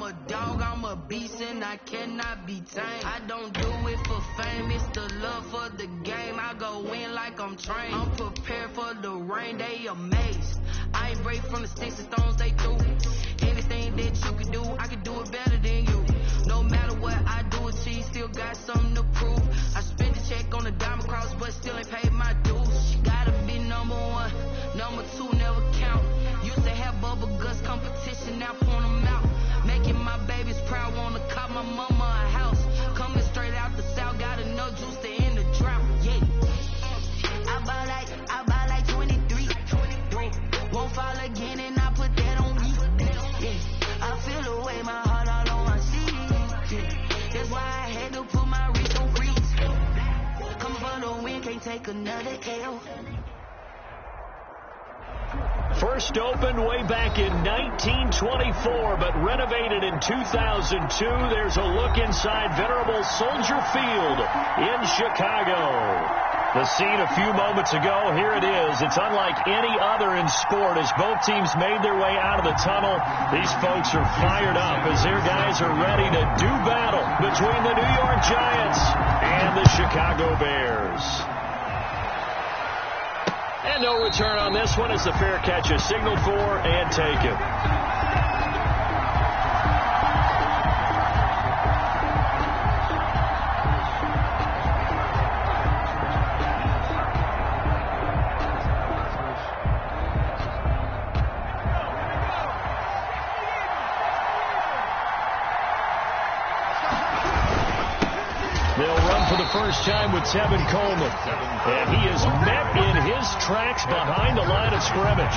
I'm a dog, I'm a beast, and I cannot be tamed. I don't do it for fame, it's the love for the game. I go in like I'm trained. I'm prepared for the rain, they amazed. I ain't break from the sticks and stones they threw. Anything that you can do, I can do it better than you. No matter what I do, she still got something to prove. I spent the check on the diamond cross, but still ain't paid my dues. She gotta be number one, number two never count. Used to have bubble guts competition, now point them out. Making my babies proud, wanna cop my mama a house. Coming straight out the south, got enough juice to end the drought. Yeah, I buy like 23. Won't fall again, and I put that on me. Yeah, I feel the way my heart all on my sleeve. Yeah, that's why I had to put my wrist on freeze. Come for the win, can't take another L. First opened way back in 1924, but renovated in 2002. There's a look inside venerable Soldier Field in Chicago. The scene a few moments ago, here it is. It's unlike any other in sport as both teams made their way out of the tunnel. These folks are fired up as their guys are ready to do battle between the New York Giants and the Chicago Bears. And no return on this one as the fair catch is signaled for and taken. First time with Tevin Coleman. And he is met in his tracks behind the line of scrimmage.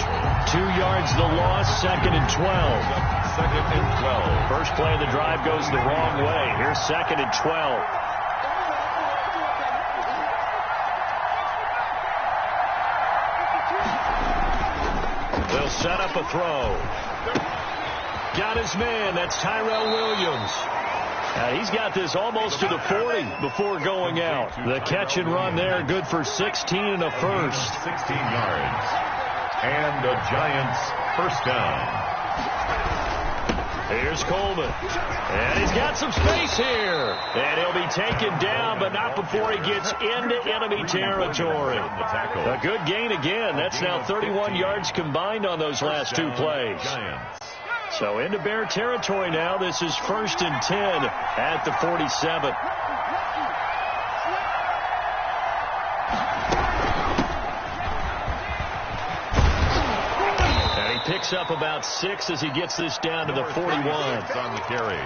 2 yards the loss, 2nd and 12. 2nd and 12. First play of the drive goes the wrong way. Here's 2nd and 12. They'll set up a throw. Got his man. That's Tyrell Williams. He's got this almost to the 40 before going out. The catch and run there, good for 16 and a first. 16 yards. And the Giants first down. Here's Coleman. And he's got some space here. And he'll be taken down, but not before he gets into enemy territory. A good gain again. That's now 31 yards combined on those last 2 plays. So into Bear territory now. This is 1st and 10 at the 47. And he picks up about 6 as he gets this down to the 41. On the carry.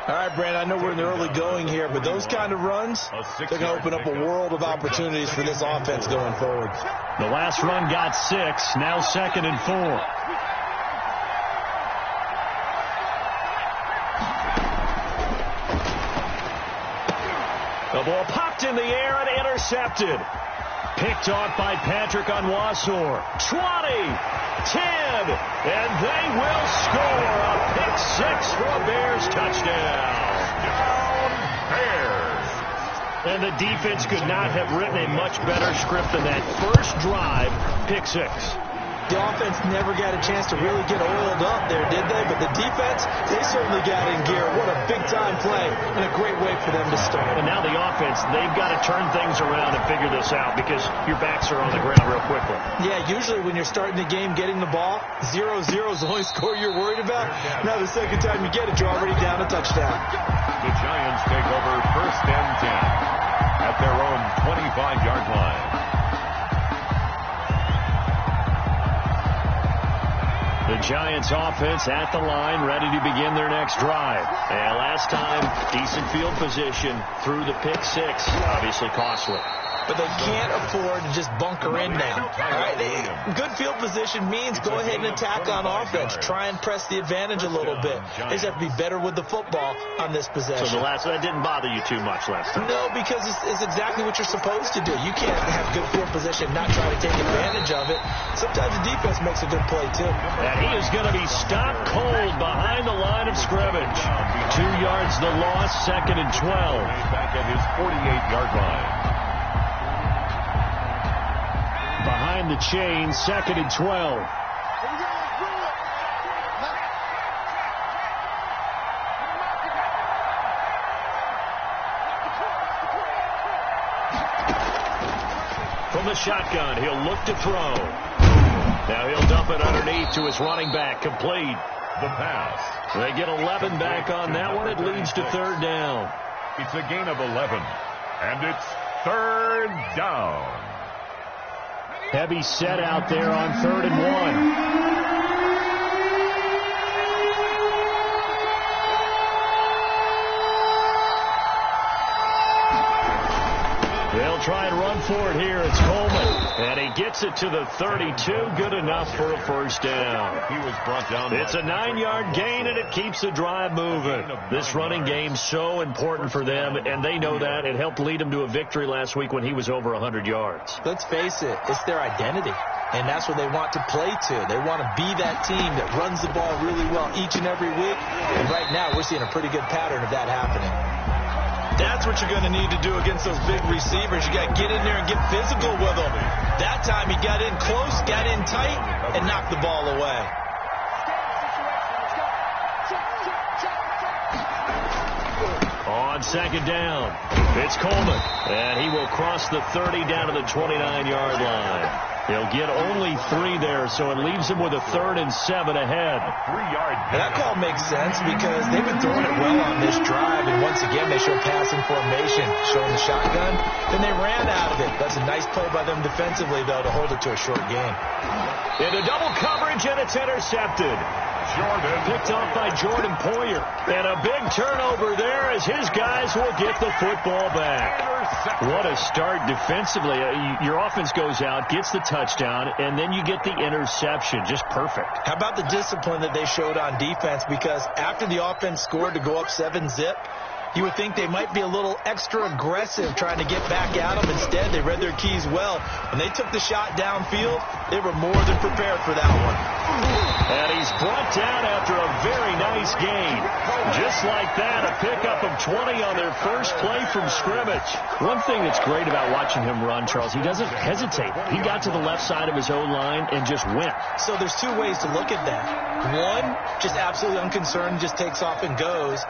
All right, Brand, I know we're in the early going here, but those kind of runs, they're going to open up a world of opportunities for this offense going forward. The last run got 6. Now 2nd and 4. The ball popped in the air and intercepted. Picked off by Patrick Onwuasor. 20, 10, and they will score a pick 6 for a Bears touchdown. Bears. And the defense could not have written a much better script than that first drive, pick 6. The offense never got a chance to really get oiled up there, did they? But the defense, they certainly got in gear. What a big-time play and a great way for them to start. And now the offense, they've got to turn things around and figure this out because your backs are on the ground real quickly. Yeah, usually when you're starting the game getting the ball, 0-0 is the only score you're worried about. Now the second time you get it, you're already down a touchdown. The Giants take over 1st and 10 at their own 25-yard line. The Giants offense at the line, ready to begin their next drive. And last time, decent field position through the pick 6, obviously costly. But they can't afford to just bunker in now. All right, good field position means go ahead and attack on offense. Try and press the advantage a little bit. They just have to be better with the football on this possession. So that didn't bother you too much last time? No, because it's exactly what you're supposed to do. You can't have good field position, not try to take advantage of it. Sometimes the defense makes a good play, too. And he is going to be stopped cold behind the line of scrimmage. 2 yards the loss, 2nd and 12. Back at his 48-yard line. Behind the chain, 2nd and 12. 2nd From the shotgun, he'll look to throw. Now he'll dump it underneath to his running back. Complete. The pass. They get 11 back on that one. It leads to third down. It's a gain of 11. And it's third down. Heavy set out there on 3rd and 1. They'll try and run for it here. It's Coleman. And he gets it to the 32. Good enough for a first down. He was brought down. It's a 9-yard gain, and it keeps the drive moving. This running game's so important for them, and they know that. It helped lead them to a victory last week when he was over 100 yards. Let's face it, it's their identity. And that's what they want to play to. They want to be that team that runs the ball really well each and every week. And right now, we're seeing a pretty good pattern of that happening. That's what you're going to need to do against those big receivers. You got to get in there and get physical with them. That time he got in close, got in tight, and knocked the ball away. On second down, it's Coleman. And he will cross the 30 down to the 29-yard line. He'll get only 3 there, so it leaves him with a 3rd and 7 ahead. That call makes sense because they've been throwing it well on this drive, and once again they show passing formation, showing the shotgun. Then they ran out of it. That's a nice play by them defensively, though, to hold it to a short game. Into double coverage, and it's intercepted. Picked off by Jordan Poyer. And a big turnover there as his guys will get the football back. What a start defensively. Your offense goes out, gets the touchdown, and then you get the interception. Just perfect. How about the discipline that they showed on defense? Because after the offense scored to go up 7-zip, you would think they might be a little extra aggressive trying to get back at them. Instead, they read their keys well. When they took the shot downfield, they were more than prepared for that one. And he's brought down after a very nice gain. Just like that, a pickup of 20 on their first play from scrimmage. One thing that's great about watching him run, Charles, he doesn't hesitate. He got to the left side of his own line and just went. So there's 2 ways to look at that. One, just absolutely unconcerned, just takes off and goes.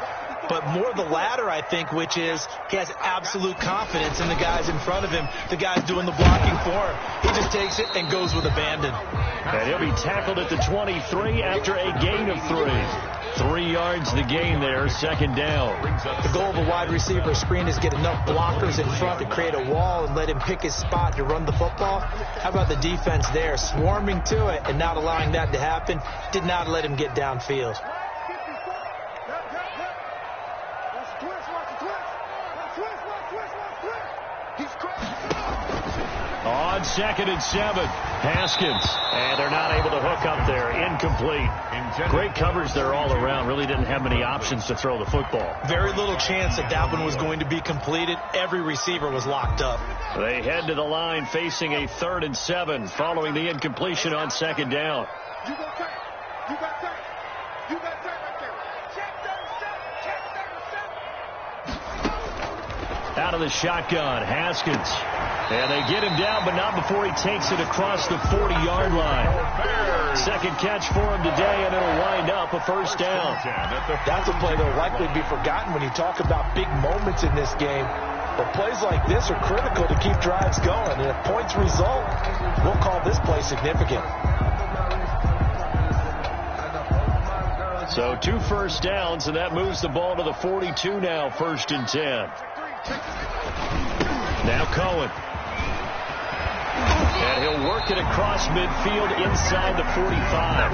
But more the latter, I think, which is he has absolute confidence in the guys in front of him, the guys doing the blocking for him. He just takes it and goes with abandon. And he'll be tackled at the 23 after a gain of 3. 3 yards the gain there, second down. The goal of a wide receiver screen is get enough blockers in front to create a wall and let him pick his spot to run the football. How about the defense there, swarming to it and not allowing that to happen? Did not let him get downfield. On 2nd and 7, Haskins. And they're not able to hook up there. Incomplete. Great coverage there all around. Really didn't have many options to throw the football. Very little chance that one was going to be completed. Every receiver was locked up. They head to the line facing a 3rd and 7 following the incompletion on 2nd down. You got time. You got time. You got time right there. Check 37. Check 37. Out of the shotgun, Haskins. And they get him down, but not before he takes it across the 40-yard line. Second catch for him today, and it'll wind up a first down. That's a play that will likely be forgotten when you talk about big moments in this game. But plays like this are critical to keep drives going. And if points result, we'll call this play significant. So 2 first downs, and that moves the ball to the 42 now, 1st and 10. Now Cohen. And he'll work it across midfield inside the 45.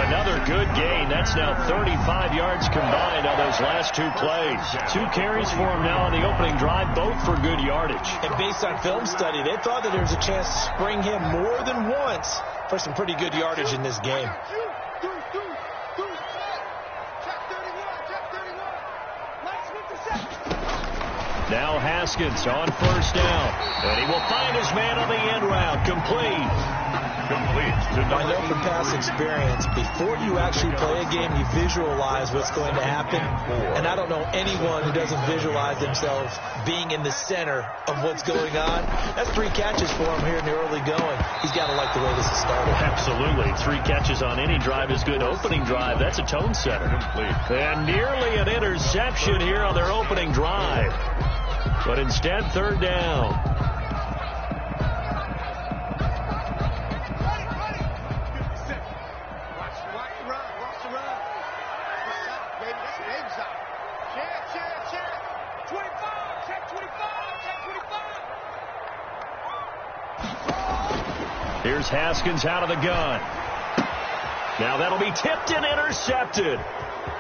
Another good gain. That's now 35 yards combined on those last 2 plays. 2 carries for him now on the opening drive, both for good yardage. And based on film study, they thought that there was a chance to spring him more than once for some pretty good yardage in this game. Now Haskins on first down. And he will find his man on the end route. Complete. I know from past experience, before you actually play a game, you visualize what's going to happen. And I don't know anyone who doesn't visualize themselves being in the center of what's going on. That's 3 catches for him here in the early going. He's got to like the way this is started. Absolutely. 3 catches on any drive is good. Opening drive, that's a tone setter. And nearly an interception here on their opening drive. But instead, 3rd down. Here's Haskins out of the gun. Now that'll be tipped and intercepted.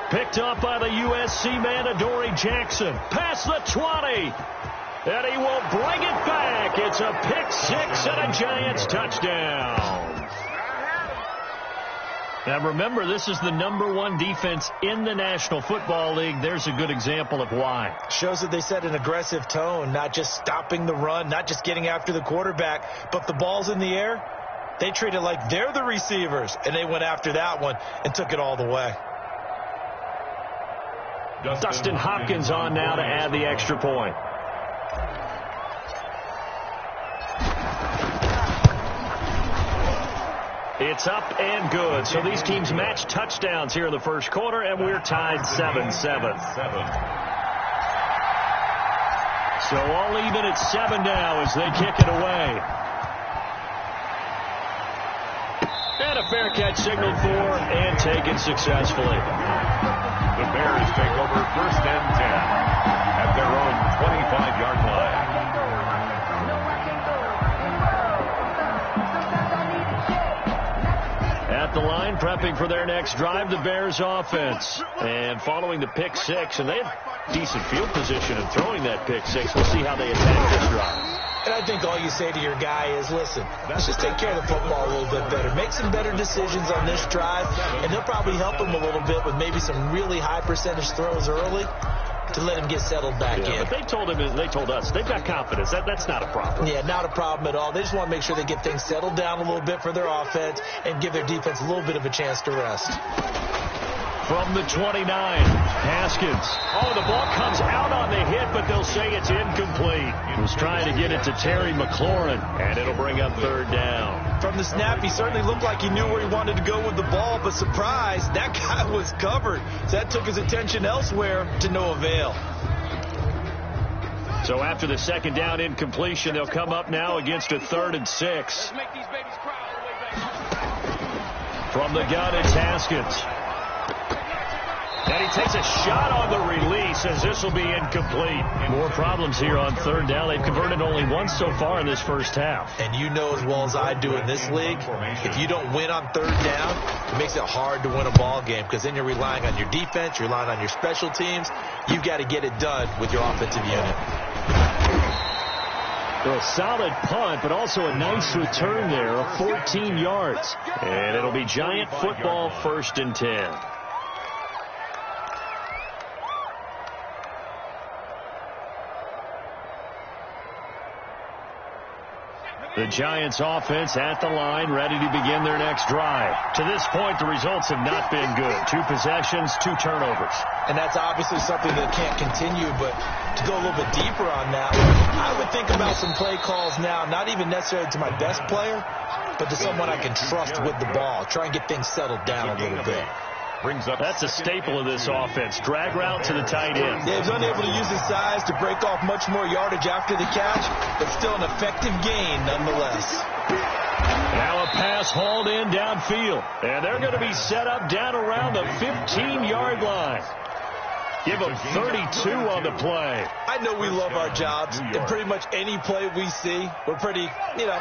Picked up by the USC man, Adoree Jackson. Past the 20. And he will bring it back. It's a pick six and a Giants touchdown. Now remember, this is the #1 defense in the National Football League. There's a good example of why. Shows that they set an aggressive tone, not just stopping the run, not just getting after the quarterback, but the ball's in the air. They treat it like they're the receivers, and they went after that one and took it all the way. Dustin Hopkins on now to add the extra point. It's up and good. So these teams match touchdowns here in the first quarter, and we're tied 7-7. So all even at 7 now as they kick it away. And a fair catch signaled for and taken successfully. The Bears take over 1st and 10 at their own 25-yard line. At the line, prepping for their next drive, the Bears offense. And following the pick six, and they have decent field position in throwing that pick six. We'll see how they attack this drive. And I think all you say to your guy is, listen, let's just take care of the football a little bit better. Make some better decisions on this drive, and they'll probably help him a little bit with maybe some really high percentage throws early to let him get settled back in. But they told us, they've got confidence. That's not a problem. Yeah, not a problem at all. They just want to make sure they get things settled down a little bit for their offense and give their defense a little bit of a chance to rest. From the 29, Haskins. Oh, the ball comes out on the hit, but they'll say it's incomplete. He was trying to get it to Terry McLaurin, and it'll bring up 3rd down. From the snap, he certainly looked like he knew where he wanted to go with the ball, but surprise, that guy was covered. So that took his attention elsewhere to no avail. So after the 2nd down incompletion, they'll come up now against a 3rd and 6. From the gun, it's Haskins. And he takes a shot on the release as this will be incomplete. More problems here on 3rd down. They've converted only once so far in this first half. And you know as well as I do in this league, if you don't win on 3rd down, it makes it hard to win a ball game because then you're relying on your defense, you're relying on your special teams. You've got to get it done with your offensive unit. So a solid punt, but also a nice return there of 14 yards. And it'll be Giant football 1st and 10. The Giants offense at the line, ready to begin their next drive. To this point, the results have not been good. 2 possessions, 2 turnovers. And that's obviously something that can't continue, but to go a little bit deeper on that, I would think about some play calls now, not even necessarily to my best player, but to someone I can trust with the ball. Try and get things settled down a little bit. That's a staple of this offense. Drag route to the tight end. Yeah, he's unable to use his size to break off much more yardage after the catch, but still an effective gain nonetheless. Now a pass hauled in downfield. And they're going to be set up down around the 15-yard line. Give them 32 on the play. I know we love our jobs, and pretty much any play we see, we're pretty,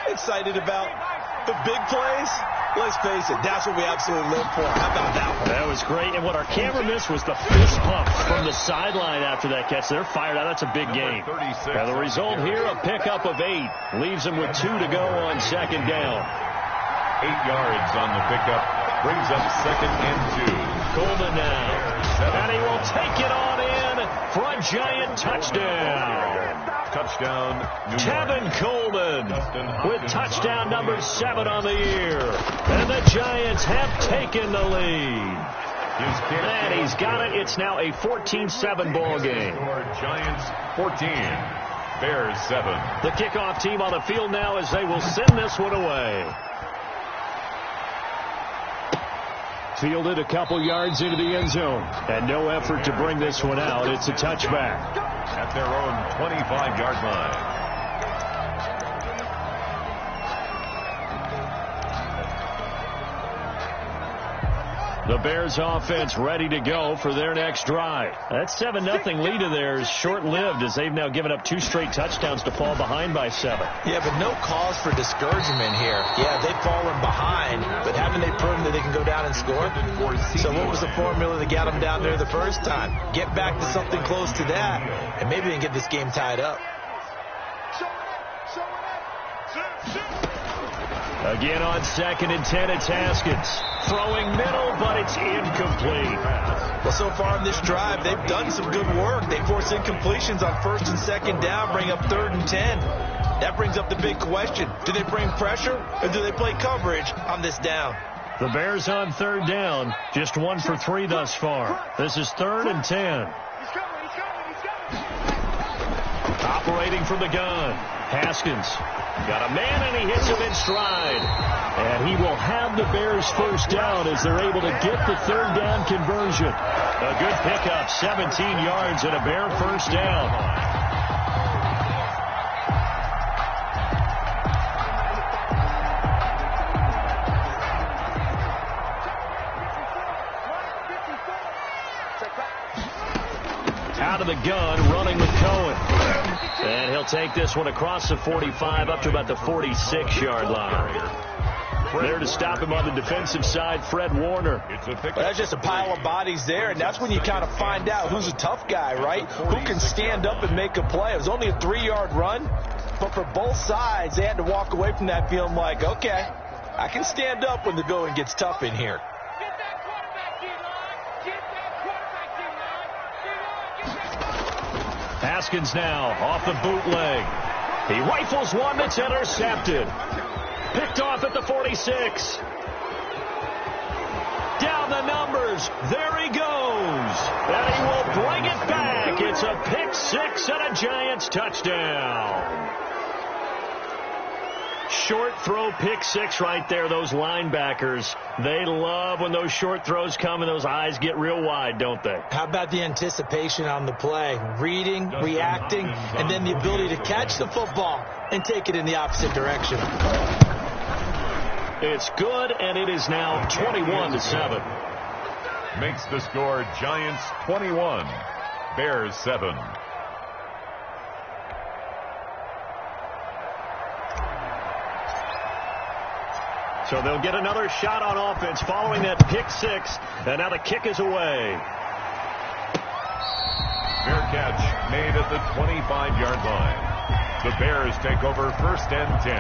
excited about. But big plays, let's face it, that's what we absolutely live for. How about that one? That was great. And what our camera missed was the fist pump from the sideline after that catch. They're fired out. That's a big gain. Now the result here, a pickup of 8. Leaves them with 2 to go on 2nd down. 8 yards on the pickup. Brings up 2nd and 2. Coleman now. And he will take it on in for a Giant touchdown. Touchdown, New Tevin York. Coleman with touchdown number 7 on the year. And the Giants have taken the lead. And he's got it. It's now a 14-7 ball game. Giants 14, Bears 7. The kickoff team on the field now as they will send this one away. Fielded a couple yards into the end zone. And no effort to bring this one out. It's a touchback. At their own 25-yard line. The Bears offense ready to go for their next drive. That 7-0 lead of theirs is short-lived as they've now given up 2 straight touchdowns to fall behind by 7. Yeah, but no cause for discouragement here. Yeah, they've fallen behind, but haven't they proven that they can go down and score? So what was the formula that got them down there the first time? Get back to something close to that, and maybe they can get this game tied up. Again on 2nd and 10, it's Haskins. Throwing middle, but it's incomplete. Well, so far in this drive, they've done some good work. They force incompletions on 1st and 2nd down, bring up 3rd and 10. That brings up the big question. Do they bring pressure, or do they play coverage on this down? The Bears on 3rd down, just 1 for 3 thus far. This is 3rd and 10. Operating from the gun, Haskins. Got a man, and he hits him in stride. And he will have the Bears first down as they're able to get the 3rd down conversion. A good pickup, 17 yards and a Bear first down. Out of the gun, running with Cohen. And he'll take this one across the 45 up to about the 46-yard line. There to stop him on the defensive side, Fred Warner. Well, that's just a pile of bodies there, and that's when you kind of find out who's a tough guy, right? Who can stand up and make a play. It was only a 3-yard run, but for both sides, they had to walk away from that feeling like, okay, I can stand up when the going gets tough in here. Haskins now off the bootleg. He rifles one that's intercepted. Picked off at the 46. Down the numbers. There he goes. And he will bring it back. It's a pick 6 and a Giants touchdown. Short throw, pick 6 right there. Those linebackers, they love when those short throws come and those eyes get real wide, don't they? How about the anticipation on the play? Reading, reacting, and then the ability to catch the football and take it in the opposite direction. It's good, and it is now 21-7. Makes the score Giants 21, Bears 7. So they'll get another shot on offense following that pick 6, and now the kick is away. Fair catch made at the 25-yard line. The Bears take over 1st and 10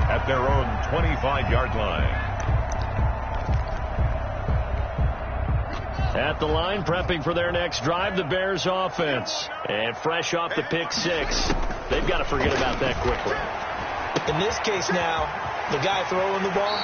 at their own 25-yard line. At the line, prepping for their next drive, the Bears offense. And fresh off the pick 6, they've got to forget about that quickly. In this case now, the guy throwing the ball,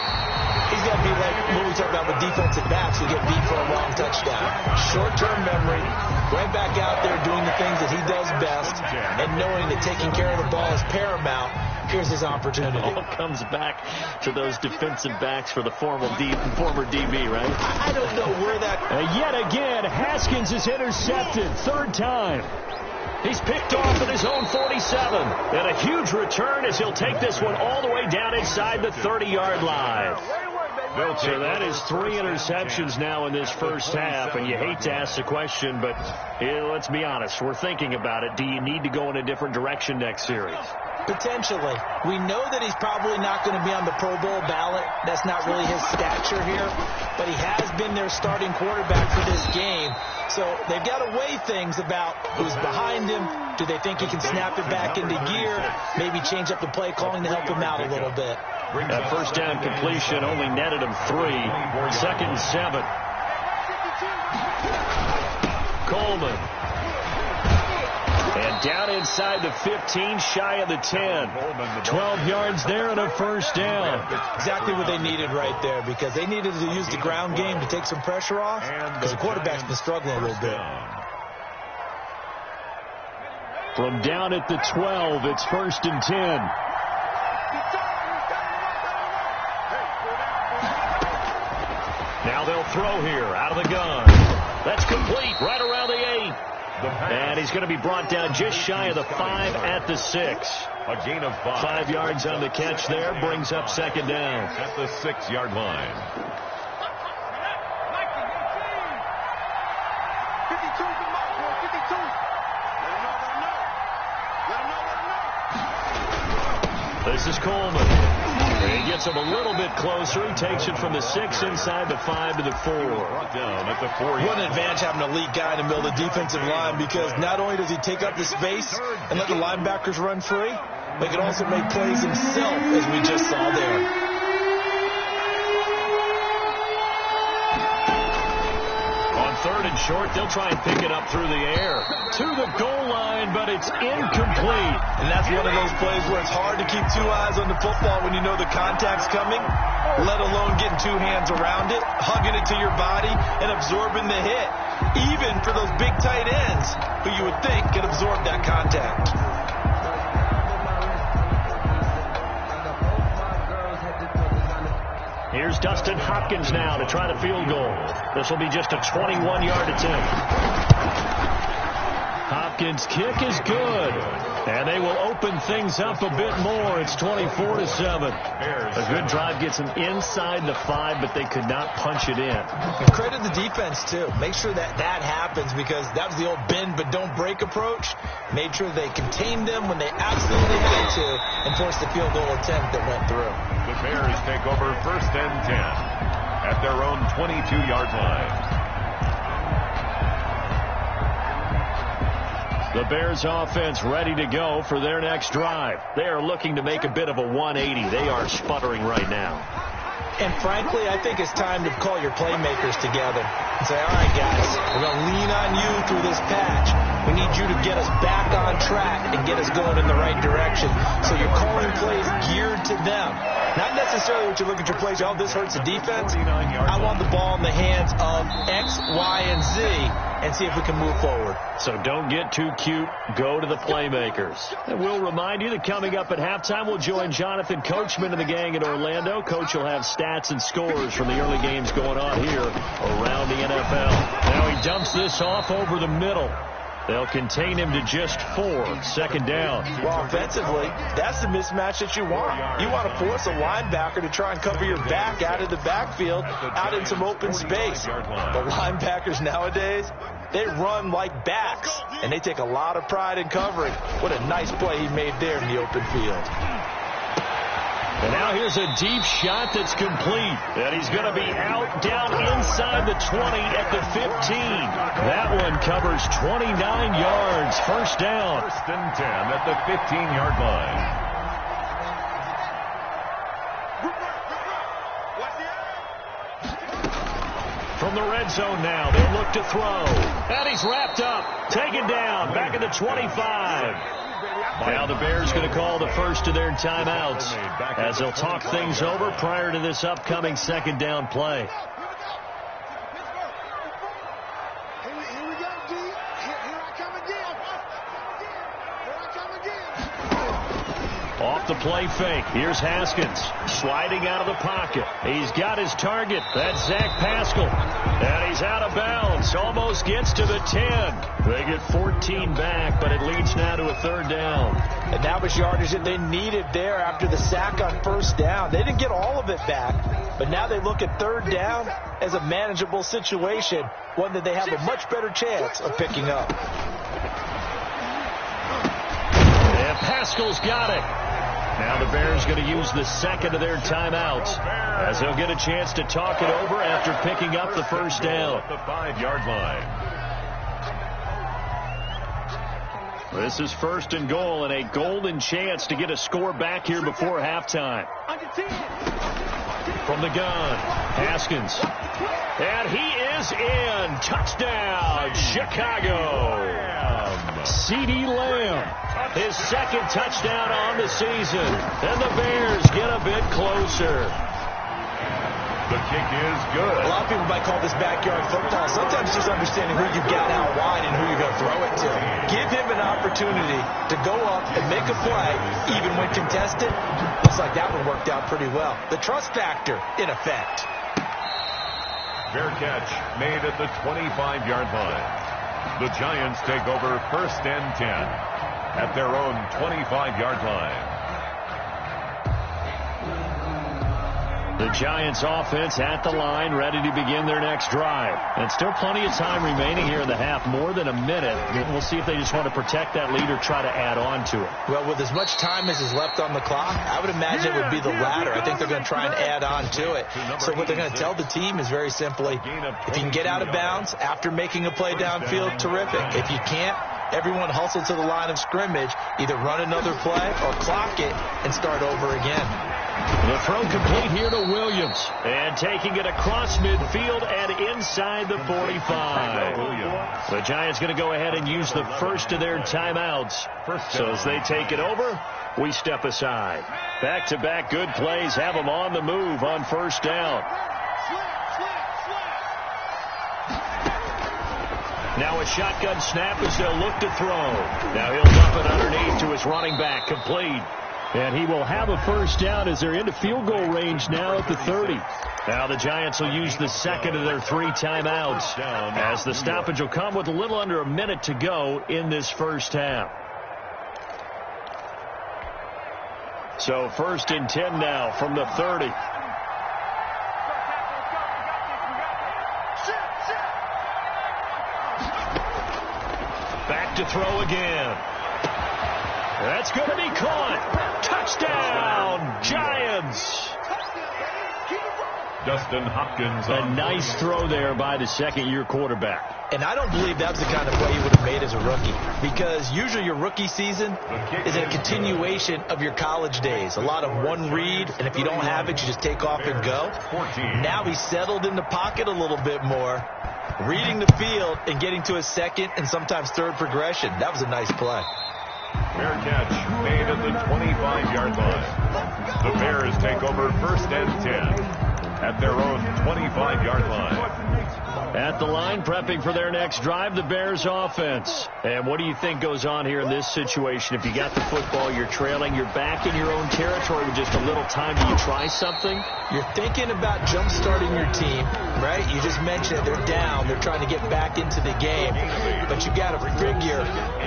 he's got to be like when we talk about with defensive backs who get beat for a long touchdown. Short-term memory, right back out there doing the things that he does best, and knowing that taking care of the ball is paramount. Here's his opportunity. It all comes back to those defensive backs for the former DB, right? I don't know where that... Yet again, Haskins is intercepted. 3rd time. He's picked off at his own 47. And a huge return as he'll take this one all the way down inside the 30-yard line. So that is 3 interceptions now in this first half, and you hate to ask the question, but let's be honest. We're thinking about it. Do you need to go in a different direction next series? Potentially. We know that he's probably not going to be on the Pro Bowl ballot. That's not really his stature here, but he has been their starting quarterback for this game. So they've got to weigh things about who's behind him. Do they think he can snap it back into gear? Maybe change up the play calling to help him out a little bit. That first down completion only netted him 3. 2nd and 7. Coleman. And down inside the 15, shy of the 10. 12 yards there and a first down. Exactly what they needed right there, because they needed to use the ground game to take some pressure off, because the quarterback's been struggling a little bit. From down at the 12, it's 1st and 10. Now they'll throw here out of the gun. That's complete right around the 8. And he's going to be brought down just shy of the 5 at the 6. A gain of 5. 5 yards on the catch there, brings up 2nd down. At the 6-yard line. This is Coleman. He gets him a little bit closer. He takes it from the 6 inside the 5 to the 4. Down at the 4. What an advantage having an elite guy in the middle of the defensive line, because not only does he take up the space and let the linebackers run free, but he can also make plays himself, as we just saw there. Third and short, they'll try and pick it up through the air to the goal line, but it's incomplete. And that's one of those plays where it's hard to keep two eyes on the football when you know the contact's coming, let alone getting two hands around it, hugging it to your body, and absorbing the hit, even for those big tight ends who you would think could absorb that contact. Here's Dustin Hopkins now to try the field goal. This will be just a 21-yard attempt. Hopkins' kick is good, and they will open things up a bit more. It's 24-7. A good drive gets them inside the 5, but they could not punch it in. And credit the defense, too. Make sure that happens, because that was the old bend but don't break approach. Made sure they contained them when they absolutely had to and forced the field goal attempt that went through. The Bears take over 1st and 10 at their own 22-yard line. The Bears offense ready to go for their next drive. They are looking to make a bit of a 180. They are sputtering right now. And frankly, I think it's time to call your playmakers together and say, all right, guys, we're going to lean on you through this patch. We need you to get us back on track and get us going in the right direction. So you're calling plays geared to them. Not necessarily what you look at your plays, oh, this hurts the defense. I want the ball in the hands of X, Y, and Z and see if we can move forward. So don't get too cute. Go to the playmakers. And we'll remind you that coming up at halftime, we'll join Jonathan Coachman and the gang in Orlando. Coach will have stats and scores from the early games going on here around the NFL. Now he dumps this off over the middle. They'll contain him to just 4. 2nd down. Well, offensively, that's the mismatch that you want. You want to force a linebacker to try and cover your back out of the backfield, out in some open space. The linebackers nowadays, they run like backs, and they take a lot of pride in covering. What a nice play he made there in the open field. And now here's a deep shot that's complete. And he's going to be out down inside the 20 at the 15. That one covers 29 yards. 1st down. 1st and 10 at the 15-yard line. From the red zone now, they look to throw. And he's wrapped up. Taken down. Back at the 25. Now the Bears going to call the first of their timeouts as they'll talk things over prior to this upcoming 2nd down play. Here we go, D. Here I come again. Here I come again. Off the play fake. Here's Haskins sliding out of the pocket. He's got his target. That's Zach Pascal. And he's out of bounds. Almost gets to the 10. They get 14 back, but it leads now to a 3rd down. And that was yardage that they needed there after the sack on 1st down. They didn't get all of it back, but now they look at 3rd down as a manageable situation, one that they have a much better chance of picking up. And Pascal's got it. Now the Bears going to use the 2nd of their timeouts as they'll get a chance to talk it over after picking up the 1st down. The 5-yard line. This is 1st and goal and a golden chance to get a score back here before halftime. From the gun, Haskins. And he is in. Touchdown, Chicago. CeeDee Lamb, his 2nd touchdown on the season. And the Bears get a bit closer. The kick is good. A lot of people might call this backyard football. Sometimes just understanding who you've got out wide and who you're going to throw it to. Give him an opportunity to go up and make a play, even when contested. Looks like that one worked out pretty well. The trust factor in effect. Fair catch made at the 25-yard line. The Giants take over 1st and 10 at their own 25-yard line. The Giants offense at the line, ready to begin their next drive. And still plenty of time remaining here in the half, more than a minute. We'll see if they just want to protect that lead or try to add on to it. Well, with as much time as is left on the clock, I would imagine it would be the latter. I think they're going to try and add on to it. So what they're going to tell the team is very simply, if you can get out of bounds after making a play downfield, terrific. If you can't, everyone hustle to the line of scrimmage, either run another play or clock it and start over again. The throw complete here to Williams. And taking it across midfield and inside the 45. The Giants going to go ahead and use the first of their timeouts. So as they take it over, we step aside. Back-to-back good plays have them on the move on first down. Now a shotgun snap as they'll look to throw. Now he'll dump it underneath to his running back, complete. And he will have a first down as they're into field goal range now at the 30. Now the Giants will use the second of their 3 timeouts as the stoppage will come with a little under a minute to go in this first half. So 1st and 10 now from the 30. Back to throw again. That's going to be caught. Touchdown, Giants. Dustin Hopkins. A nice throw there by the second-year quarterback. And I don't believe that was the kind of play he would have made as a rookie, because usually your rookie season is a continuation of your college days. A lot of one read, and if you don't have it, you just take off and go. Now he's settled in the pocket a little bit more, reading the field and getting to a second and sometimes third progression. That was a nice play. Fair catch made at the 25-yard line. The Bears take over 1st and 10 at their own 25-yard line. At the line, prepping for their next drive, the Bears offense. And what do you think goes on here in this situation? If you got the football, you're trailing, you're back in your own territory with just a little time. Do you try something? You're thinking about jump-starting your team, right? You just mentioned it. They're down. They're trying to get back into the game. But you got to figure,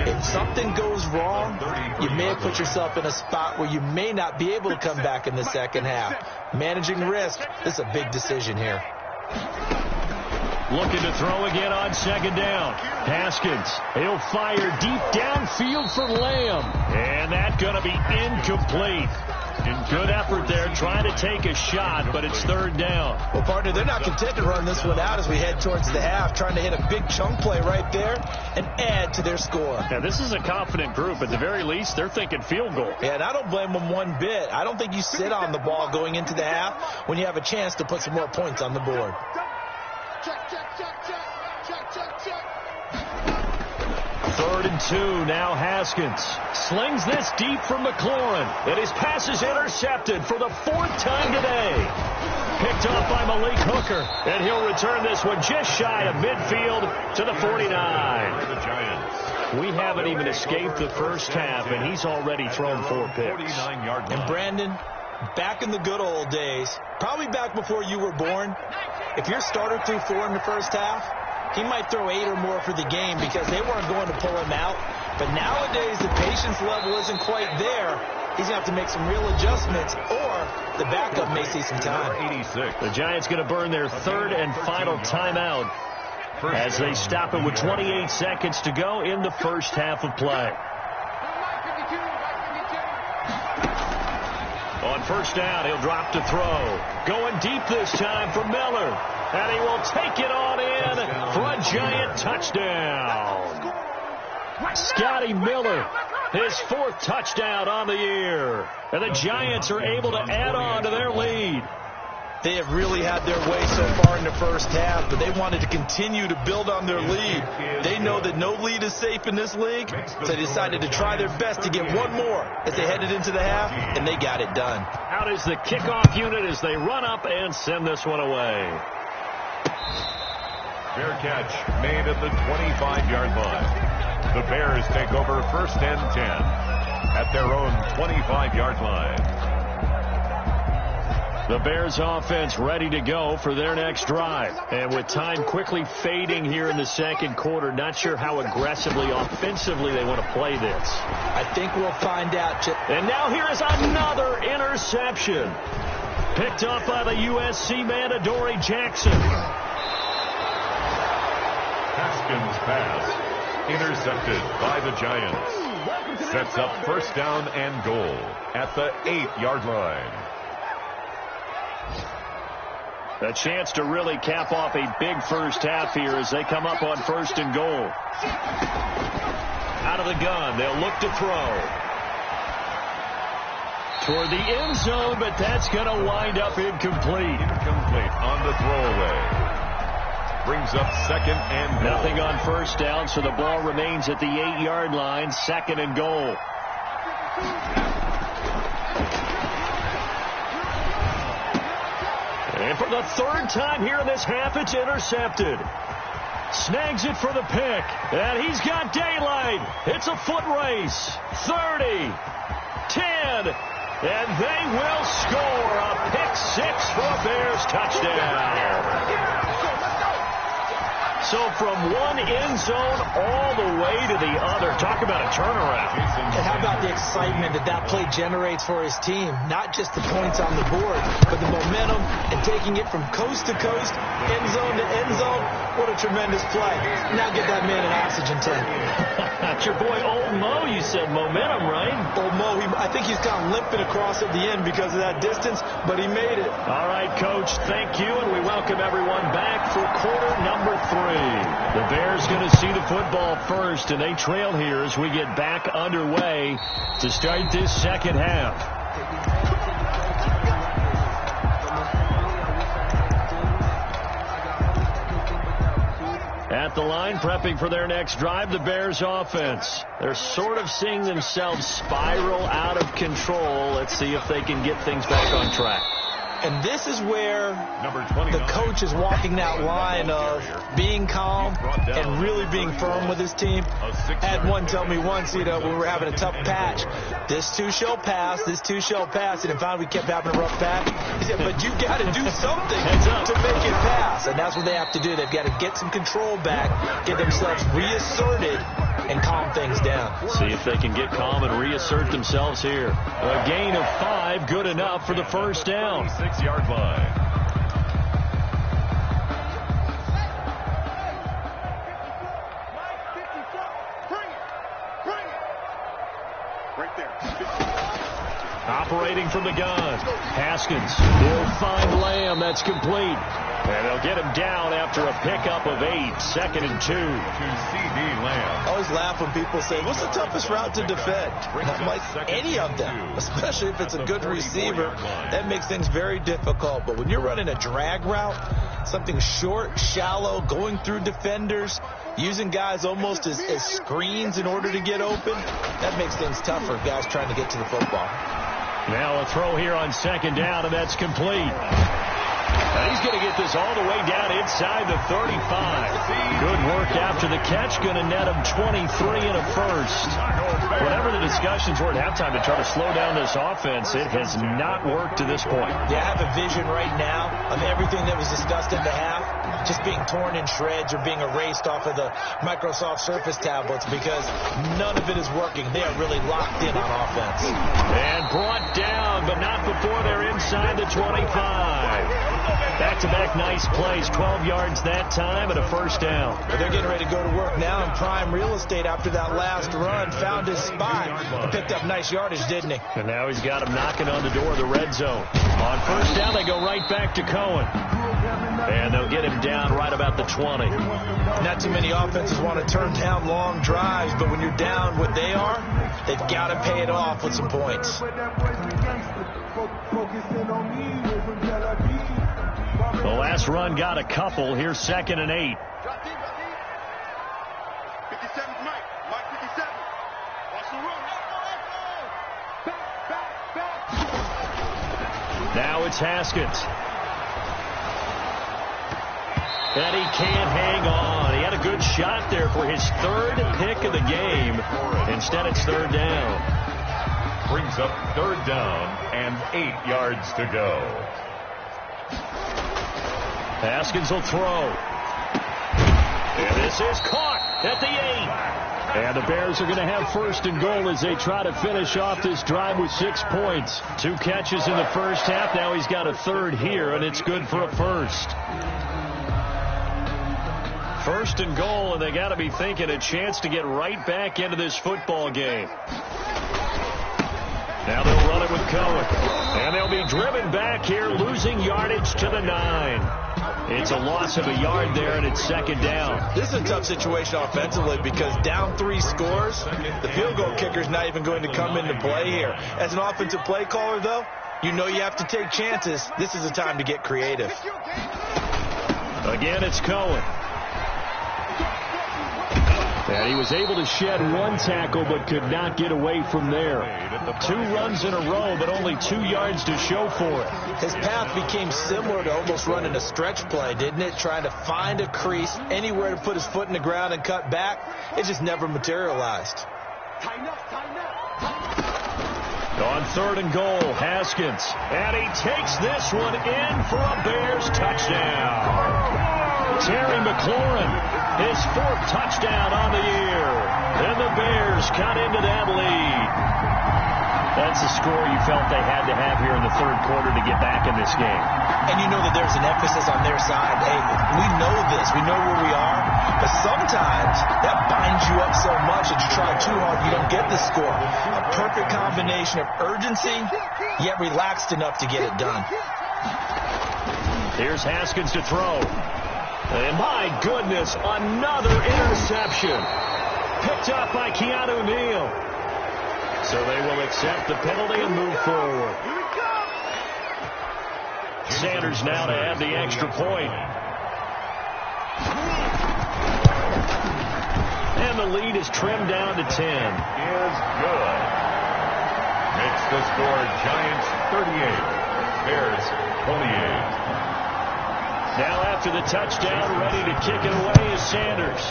if something goes wrong, you may have put yourself in a spot where you may not be able to come back in the second half. Managing risk, this is a big decision here. Looking to throw again on second down. Haskins, he'll fire deep downfield for Lamb. And that's going to be incomplete. Good effort there, trying to take a shot, but it's 3rd down. Well, partner, they're not content to run this one out as we head towards the half, trying to hit a big chunk play right there and add to their score. Now, this is a confident group. At the very least, they're thinking field goal. Yeah, and I don't blame them one bit. I don't think you sit on the ball going into the half when you have a chance to put some more points on the board. Check, check, check, check, check, check, check. 3rd and 2, now Haskins slings this deep from McLaurin, and his pass is intercepted for the 4th time today. Picked off by Malik Hooker, and he'll return this one just shy of midfield to the 49. The Giants. We haven't even escaped the first half, and he's already thrown 4 picks. And Brandon, back in the good old days, probably back before you were born, if your starter threw 4 in the first half, he might throw 8 or more for the game because they weren't going to pull him out. But nowadays, the patience level isn't quite there. He's going to have to make some real adjustments, or the backup may see some time. 86. The Giants going to burn their 3rd and final timeout as they stop it with 28 seconds to go in the first half of play. On first down, he'll drop to throw. Going deep this time for Miller. And he will take it on in for a Giant touchdown. Scotty Miller, his 4th touchdown on the year. And the Giants are able to add on to their lead. They have really had their way so far in the first half, but they wanted to continue to build on their lead. They know that no lead is safe in this league, so they decided to try their best to get one more as they headed into the half, and they got it done. Out is the kickoff unit as they run up and send this one away. Fair catch made at the 25-yard line. The Bears take over 1st and 10 at their own 25-yard line. The Bears offense ready to go for their next drive. And with time quickly fading here in the second quarter, not sure how aggressively, offensively they want to play this. I think we'll find out. And now here is another interception. Picked off by the USC man, Adoree Jackson. Haskins' pass intercepted by the Giants. Sets up first down and goal at the 8-yard line. A chance to really cap off a big first half here as they come up on first and goal. Out of the gun, they'll look to throw. Toward the end zone, but that's going to wind up incomplete. Incomplete on the throwaway. Brings up second and goal. Nothing on first down, so the ball remains at the 8-yard line, second and goal. And for the third time here in this half, it's intercepted. Snags it for the pick, and he's got daylight. It's a foot race. 30, 10, and they will score a pick six for a Bears touchdown. So from one end zone all the way to the other. Talk about a turnaround. And how about the excitement that play generates for his team? Not just the points on the board, but the momentum and taking it from coast to coast, end zone to end zone. What a tremendous play. Now get that man an oxygen tank. That's your boy Old Mo, you said. Momentum, right? Old Mo, I think he's kind of limping across at the end because of that distance, but he made it. All right, Coach, thank you, and we welcome everyone back for quarter number 3. The Bears going to see the football first, and they trail here as we get back underway to start this second half. At the line, prepping for their next drive, the Bears offense. They're sort of seeing themselves spiral out of control. Let's see if they can get things back on track. And this is where the coach is walking that line of being calm and really being firm with his team. I had one tell me once, when we were having a tough patch, this too shall pass, this too shall pass. And finally we kept having a rough patch. He said, but you got to do something to make it pass. And that's what they have to do. They've got to get some control back, get themselves reasserted, and calm things down. See if they can get calm and reassert themselves here. A gain of 5, good enough for the first down. 6-yard line. Right there. Operating from the gun. Haskins will find Lamb. That's complete. And they'll get him down after a pickup of 8. Second and 2. To CeeDee Lamb. I always laugh when people say, what's the toughest route to defend? I'm like, any of them, especially if it's a good receiver. That makes things very difficult. But when you're running a drag route, something short, shallow, going through defenders, using guys almost as screens in order to get open, that makes things tougher, guys trying to get to the football. Now a throw here on second down, and that's complete. And he's going to get this all the way down inside the 35. Good work after the catch. Going to net him 23 and a first. Whatever the discussions were at halftime to try to slow down this offense, it has not worked to this point. Yeah, I have a vision right now of everything that was discussed at the half just being torn in shreds or being erased off of the Microsoft Surface tablets because none of it is working. They are really locked in on offense. And brought down, but not before they're inside the 25. Back-to-back nice plays, 12 yards that time and a first down. Well, they're getting ready to go to work now in prime real estate after that last run. Found his spot and picked up nice yardage, didn't he? And now he's got him knocking on the door of the red zone. On first down, they go right back to Cohen. And they'll get him down right about the 20. Not too many offenses want to turn down long drives, but when you're down what they are, they've got to pay it off with some points. The last run got a couple. Here's second and 8. 57 Mike. Mike 57. Watch the run. Back. Now it's Haskins. And he can't hang on. He had a good shot there for his third pick of the game. Instead, it's third down. Brings up third down and 8 yards to go. Haskins will throw. And this is caught at the 8. And the Bears are going to have first and goal as they try to finish off this drive with 6 points. 2 catches in the first half. Now he's got a third here, and it's good for a first. First and goal, and they got to be thinking a chance to get right back into this football game. Now they'll run it with Cohen. And they'll be driven back here, losing yardage to the 9. It's a loss of a yard there, and it's second down. This is a tough situation offensively because down 3 scores, the field goal kicker's not even going to come into play here. As an offensive play caller, though, you know you have to take chances. This is a time to get creative. Again, it's Cohen. And he was able to shed 1 tackle but could not get away from there. 2 runs in a row, but only 2 yards to show for it. His path became similar to almost running a stretch play, didn't it? Trying to find a crease, anywhere to put his foot in the ground and cut back. It just never materialized. On third and goal, Haskins. And he takes this one in for a Bears touchdown. Terry McLaurin, his 4th touchdown on the year. And the Bears cut into that lead. That's the score you felt they had to have here in the third quarter to get back in this game. And you know that there's an emphasis on their side. Hey, we know this. We know where we are. But sometimes that binds you up so much that you try too hard, you don't get the score. A perfect combination of urgency, yet relaxed enough to get it done. Here's Haskins to throw. And my goodness, another interception. Picked up by Keanu Neal. So they will accept the penalty and move forward. Sanders now to add the extra point. And the lead is trimmed down to 10. Is good. Makes the score Giants 38, Bears 28. Now after the touchdown, ready to kick it away is Sanders.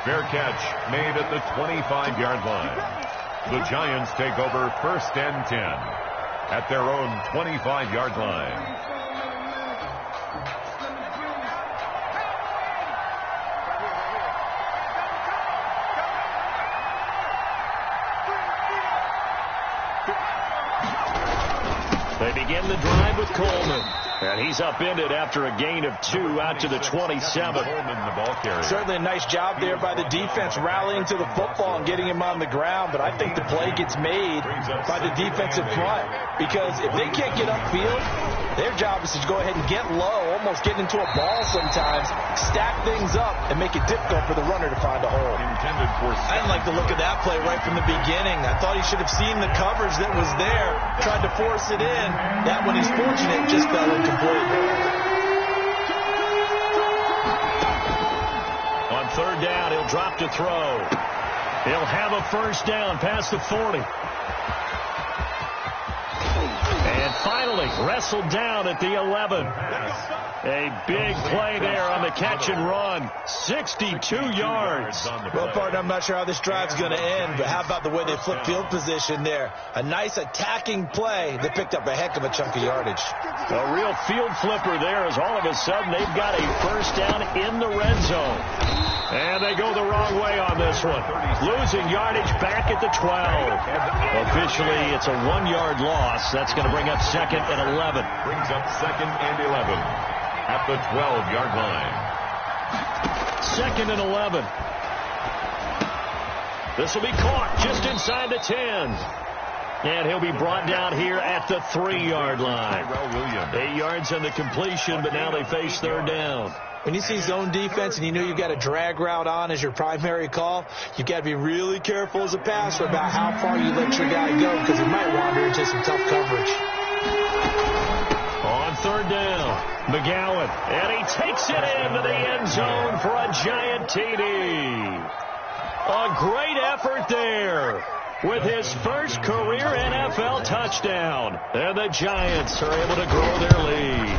Fair catch made at the 25-yard line. The Giants take over first and 10 at their own 25-yard line. They begin the drive with Coleman. And he's upended after a gain of 2 out to the 27. The ball carrier. Certainly a nice job there by the defense rallying to the football and getting him on the ground. But I think the play gets made by the defensive front. Because if they can't get upfield, their job is to go ahead and get low, almost get into a ball sometimes, stack things up, and make it difficult for the runner to find a hole. I didn't like the look of that play right from the beginning. I thought he should have seen the coverage that was there, tried to force it in. That one, he's fortunate, just fell incomplete. On third down, he'll drop to throw. He'll have a first down past the 40. And finally, wrestled down at the 11. A big play there on the catch and run. 62 yards. Well, partner, I'm not sure how this drive's going to end, but how about the way they flip field position there? A nice attacking play that picked up a heck of a chunk of yardage. A real field flipper there as all of a sudden they've got a first down in the red zone. And they go the wrong way on this one. Losing yardage back at the 12. Officially, it's a 1-yard loss. That's going to bring up second and 11. Brings up second and 11 at the 12-yard line. Second and 11. This will be caught just inside the 10. And he'll be brought down here at the 3-yard line. 8 yards on the completion, but now they face third down. When you see zone defense and you know you've got a drag route on as your primary call, you've got to be really careful as a passer about how far you let your guy go because he might wander into some tough coverage. On third down, McGowan, and he takes it into the end zone for a giant TD. A great effort there with his first career NFL touchdown. And the Giants are able to grow their lead.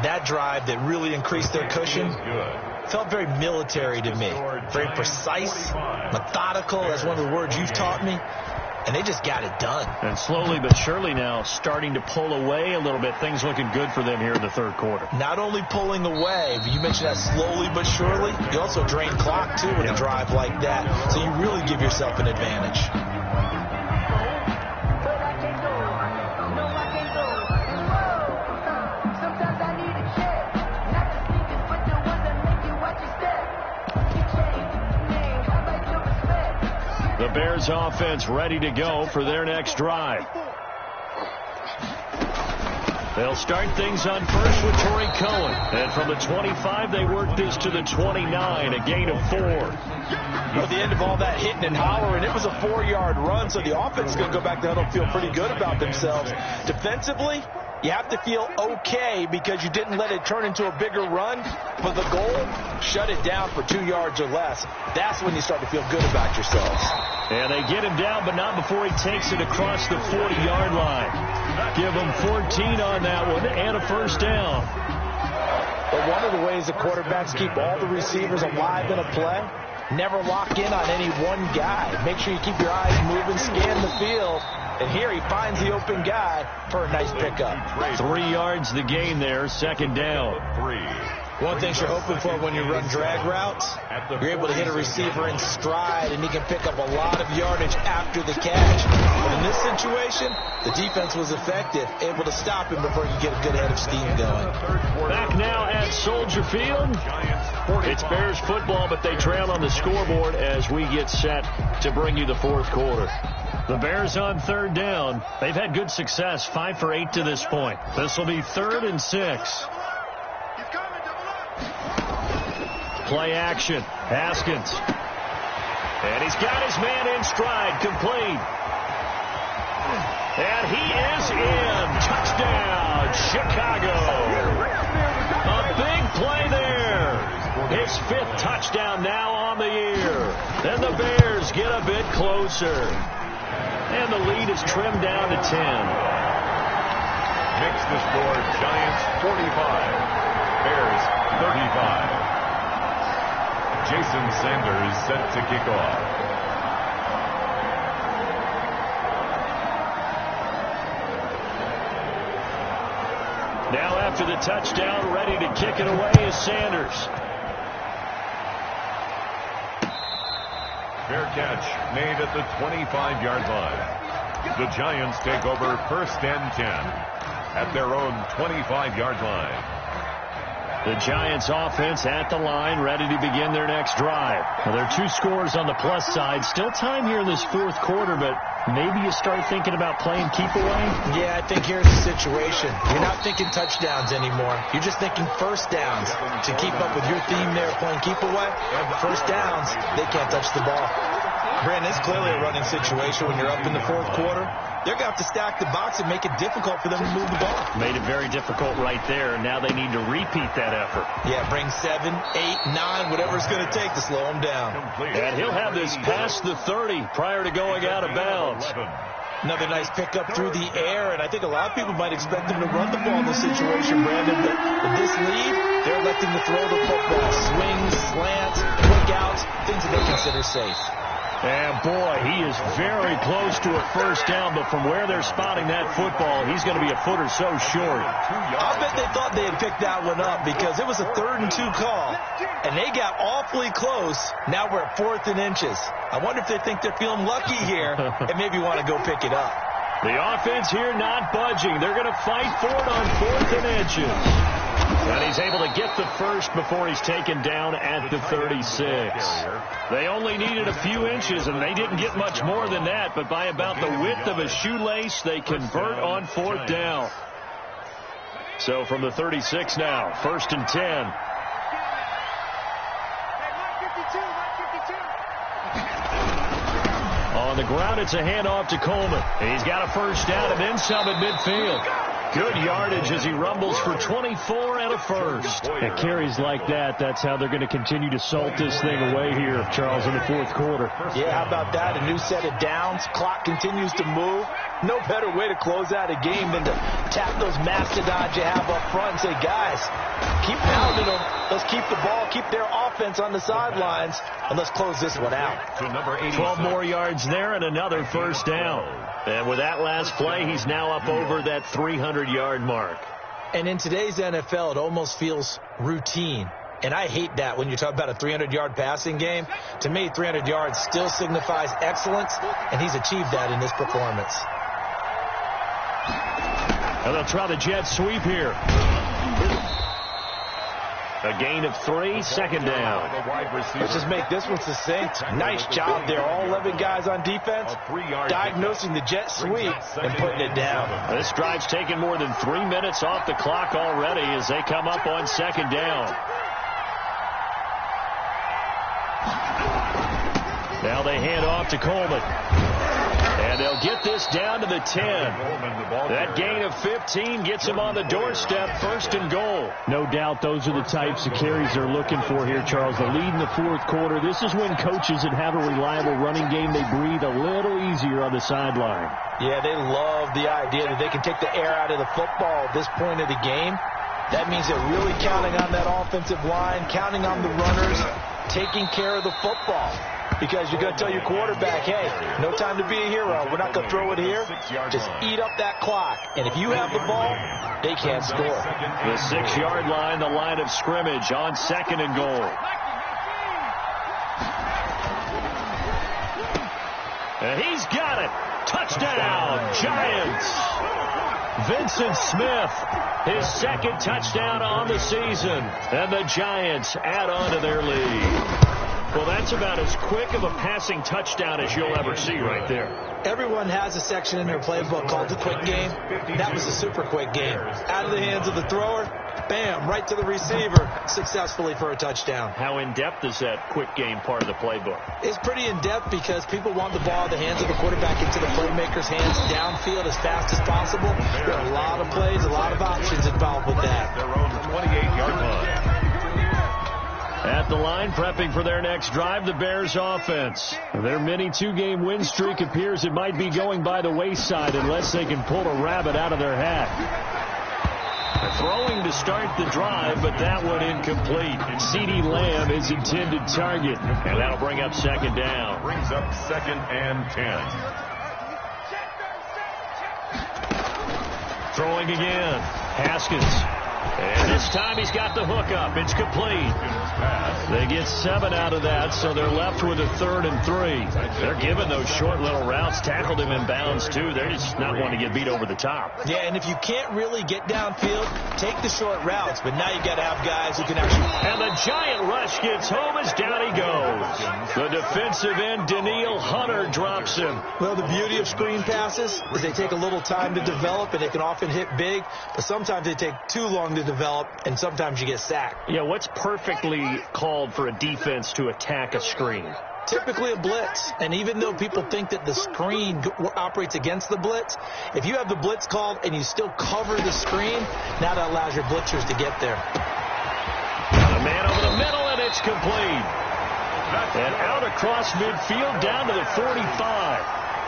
That drive that really increased their cushion felt very military to me. Very precise, methodical. That's one of the words you've taught me. and they just got it done. And slowly but surely now starting to pull away a little bit. Things looking good for them here in the third quarter. Not only pulling away, but you mentioned that slowly but surely. You also drain clock, too, with a drive like that. So you really give yourself an advantage. The Bears offense ready to go for their next drive. They'll start things on first with Torrey Cohen. And from the 25, they work this to the 29, a gain of 4. At the end of all that hitting and hollering, it was a 4-yard run, so the offense is going to go back there and feel pretty good about themselves. Defensively, you have to feel okay because you didn't let it turn into a bigger run. But the goal, shut it down for 2 yards or less. That's when you start to feel good about yourselves. And they get him down, but not before he takes it across the 40-yard line. Give him 14 on that one and a first down. But one of the ways the quarterbacks keep all the receivers alive in a play, never lock in on any one guy. Make sure you keep your eyes moving, scan the field. And here he finds the open guy for a nice pickup. 3 yards the gain there, second down. One thing you're hoping for when you run drag routes, you're able to hit a receiver in stride, and he can pick up a lot of yardage after the catch. But in this situation, the defense was effective, able to stop him before he could get a good head of steam going. Back now at Soldier Field. It's Bears football, but they trail on the scoreboard as we get set to bring you the fourth quarter. The Bears on third down. They've had good success, 5 for 8 to this point. This will be 3rd and 6. Play action. Haskins. And he's got his man in stride. Complete. And he is in. Touchdown, Chicago. A big play there. His 5th touchdown now on the year. And the Bears get a bit closer. And the lead is trimmed down to 10. Makes the score Giants 45. Bears 35. Jason Sanders set to kick off. Now after the touchdown, ready to kick it away is Sanders. Fair catch made at the 25-yard line. The Giants take over 1st and 10 at their own 25-yard line. The Giants offense at the line, ready to begin their next drive. Well, there are 2 scores on the plus side. Still time here in this fourth quarter, but maybe you start thinking about playing keep away? Yeah, I think here's the situation. You're not thinking touchdowns anymore. You're just thinking first downs. To keep up with your theme there, playing keep away, first downs, they can't touch the ball. Brandon, it's clearly a running situation when you're up in the fourth quarter. They're going to have to stack the box and make it difficult for them to move the ball. Made it very difficult right there. Now they need to repeat that effort. Yeah, bring 7, 8, 9, whatever it's going to take to slow them down. And he'll have this past the 30 prior to going out of bounds. Another nice pickup through the air, and I think a lot of people might expect them to run the ball in this situation, Brandon. But with this lead, they're electing to throw the football. Swings, slants, quick outs, things that they consider safe. And boy, he is very close to a first down, but from where they're spotting that football, he's going to be a foot or so short. I bet they thought they had picked that one up because it was a 3rd and 2 call, and they got awfully close. Now we're at 4th and inches. I wonder if they think they're feeling lucky here and maybe want to go pick it up. The offense here not budging. They're going to fight for it on 4th and inches. And he's able to get the first before he's taken down at the 36. They only needed a few inches, and they didn't get much more than that. But by about the width of a shoelace, they convert on 4th down. So from the 36 now, 1st and 10. On the ground, it's a handoff to Coleman. He's got a first down and then some at midfield. Good yardage as he rumbles for 24 and a first. And carries like that, that's how they're going to continue to salt this thing away here, Charles, in the fourth quarter. Yeah, how about that? A new set of downs. Clock continues to move. No better way to close out a game than to tap those mastodons you have up front and say, guys, keep pounding them. Let's keep the ball, keep their offense on the sidelines, and let's close this one out. 12 more yards there and another first down. And with that last play, he's now up over that 300-yard mark. And in today's NFL, it almost feels routine. And I hate that when you talk about a 300-yard passing game. To me, 300 yards still signifies excellence, and he's achieved that in this performance. And they'll try the jet sweep here. A gain of 3, second down. Let's just make this one succinct. Nice job there. All 11 guys on defense diagnosing the jet sweep and putting it down. This drive's taken more than 3 minutes off the clock already as they come up on second down. Now they hand off to Coleman. And they'll get this down to the 10. That gain of 15 gets them on the doorstep, first and goal. No doubt those are the types of carries they're looking for here, Charles. The lead in the fourth quarter. This is when coaches that have a reliable running game, they breathe a little easier on the sideline. Yeah, they love the idea that they can take the air out of the football at this point of the game. That means they're really counting on that offensive line, counting on the runners, taking care of the football. Because you're going to tell your quarterback, hey, no time to be a hero. We're not going to throw it here. Just eat up that clock. And if you have the ball, they can't score. The 6-yard line, the line of scrimmage on second and goal. And he's got it. Touchdown, Giants. Vincent Smith, his second touchdown on the season. And the Giants add on to their lead. Well, that's about as quick of a passing touchdown as you'll ever see right there. Everyone has a section in their playbook called the quick game. That was a super quick game. Out of the hands of the thrower, bam, right to the receiver, successfully for a touchdown. How in-depth is that quick game part of the playbook? It's pretty in-depth because people want the ball in the hands of the quarterback into the playmaker's hands downfield as fast as possible. There are a lot of plays, a lot of options involved with that. Their own 28-yard line. At the line, prepping for their next drive, the Bears offense. Their mini 2-game win streak appears it might be going by the wayside unless they can pull a rabbit out of their hat. Throwing to start the drive, but that one incomplete. CeeDee Lamb is intended target, and that'll bring up second down. Brings up second and 10. Throwing again. Haskins. And this time he's got the hook up. It's complete. They get 7 out of that, so they're left with a 3rd and 3. They're giving those short little routes. Tackled him in bounds, too. They're just not wanting to get beat over the top. Yeah, and if you can't really get downfield, take the short routes. But now you got to have guys who can actually... And the giant rush gets home as down he goes. The defensive end, Danielle Hunter, drops him. Well, the beauty of screen passes is they take a little time to develop, and they can often hit big. But sometimes they take too long to develop, and sometimes you get sacked. Yeah, what's perfectly called for a defense to attack a screen? Typically a blitz. And even though people think that the screen operates against the blitz, if you have the blitz called and you still cover the screen, now that allows your blitzers to get there. A man over the middle, and it's complete. And out across midfield down to the 45.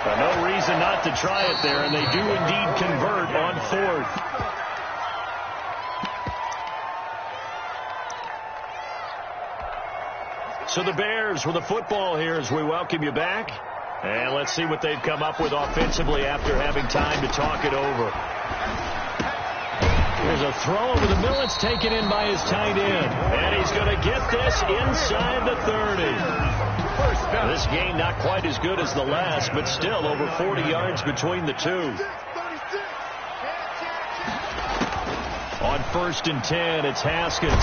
No reason not to try it there, and they do indeed convert on 4th. So the Bears with the football here as we welcome you back. And let's see what they've come up with offensively after having time to talk it over. There's a throw over the middle. It's taken in by his tight end. And he's going to get this inside the 30. This game not quite as good as the last, but still over 40 yards between the two. On 1st and 10, it's Haskins.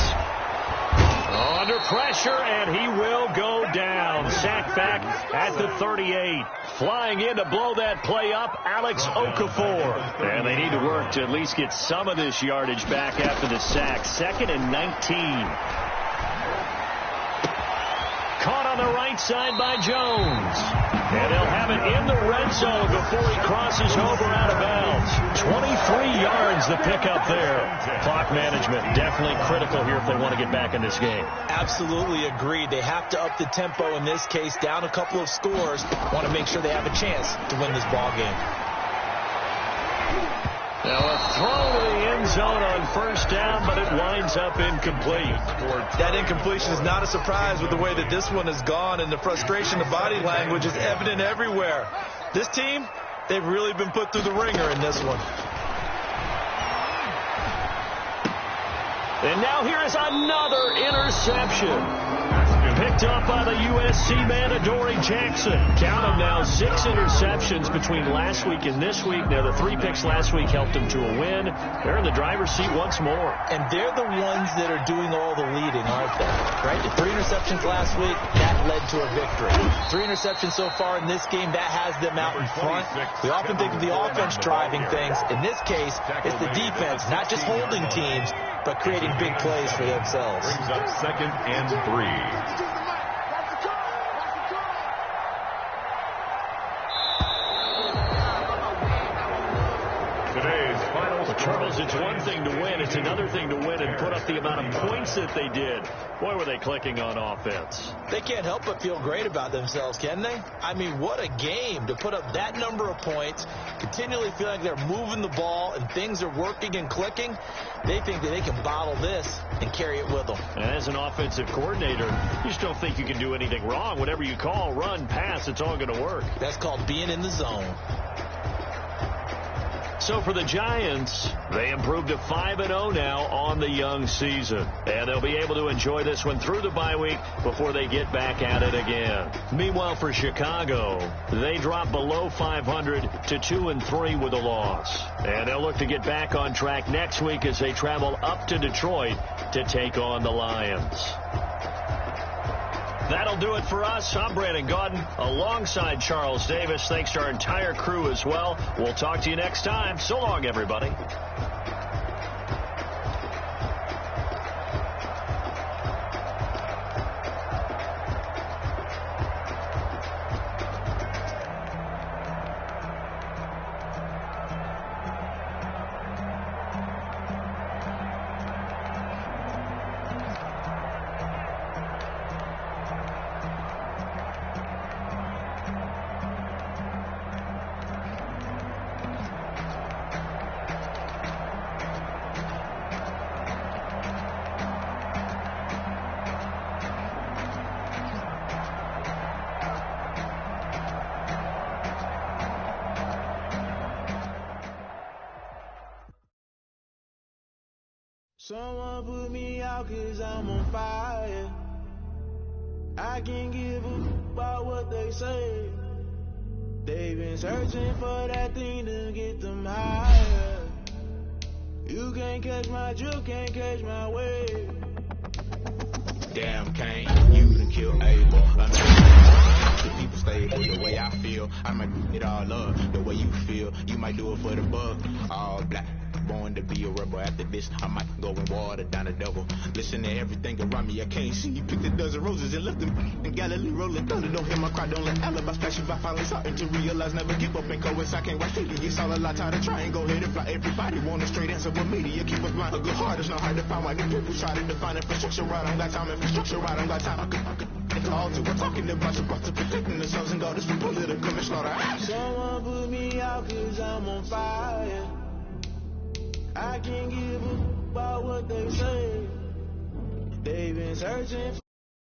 Under pressure, and he will go down. Sacked back at the 38. Flying in to blow that play up, Alex Okafor. And they need to work to at least get some of this yardage back after the sack. 2nd and 19. Caught on the right side by Jones. And they'll have it in the red zone before he crosses over out of bounds. 23 yards the pickup there. Clock management definitely critical here if they want to get back in this game. Absolutely agreed. They have to up the tempo in this case, down a couple of scores. Want to make sure they have a chance to win this ball game. Now a throw to the end zone on first down, but it winds up incomplete. That incompletion is not a surprise with the way that this one has gone, and the frustration, the body language is evident everywhere. This team, they've really been put through the ringer in this one. And now here is another interception. Picked up by the USC man, Adoree Jackson. Count them now, 6 interceptions between last week and this week. Now, the 3 picks last week helped them to a win. They're in the driver's seat once more. And they're the ones that are doing all the leading, aren't they? Right? The 3 interceptions last week, that led to a victory. 3 interceptions so far in this game, that has them out in front. We often think of the offense driving things. In this case, it's the defense, not just holding teams, but creating big plays for themselves. Brings up 2nd and 3. Charles, it's one thing to win. It's another thing to win and put up the amount of points that they did. Boy, were they clicking on offense. They can't help but feel great about themselves, can they? I mean, what a game to put up that number of points, continually feeling like they're moving the ball and things are working and clicking. They think that they can bottle this and carry it with them. And as an offensive coordinator, you just don't think you can do anything wrong. Whatever you call, run, pass, it's all going to work. That's called being in the zone. So for the Giants, they improved to 5-0 now on the young season. And they'll be able to enjoy this one through the bye week before they get back at it again. Meanwhile, for Chicago, they drop below 500 to 2-3 with a loss. And they'll look to get back on track next week as they travel up to Detroit to take on the Lions. That'll do it for us. I'm Brandon Gaudin alongside Charles Davis. Thanks to our entire crew as well. We'll talk to you next time. So long, everybody. Someone put me out 'cause I'm on fire. I can't give a about what they say. They've been searching for that thing to get them higher. You can't catch my drift, can't catch my wave. Damn, Kane, you done killed Abel. I know the people stable the way I feel. I might it all up the way you feel. You might do it for the buck. All black. Born to be a rebel. After this, I might go and water down the devil. Listen to everything around me. I can't see. You picked a dozen roses and left them in Galilee rolling thunder. Don't hear my cry. Don't let alibis flash. If I finally starting to realize, never give up and coerce. I can't watch TV. It's all a lot. Tired of trying. Go ahead and fly. Everybody want a straight answer. What media keep us blind? A good heart is not hard to find. Why the people try to define infrastructure right? I don't got time. Infrastructure right? I don't got time. I could call to. We're talking about protecting themselves and go. This for political and slaughter. Someone put me out 'cause I'm on fire. I can't give a about what they say. They've been searching.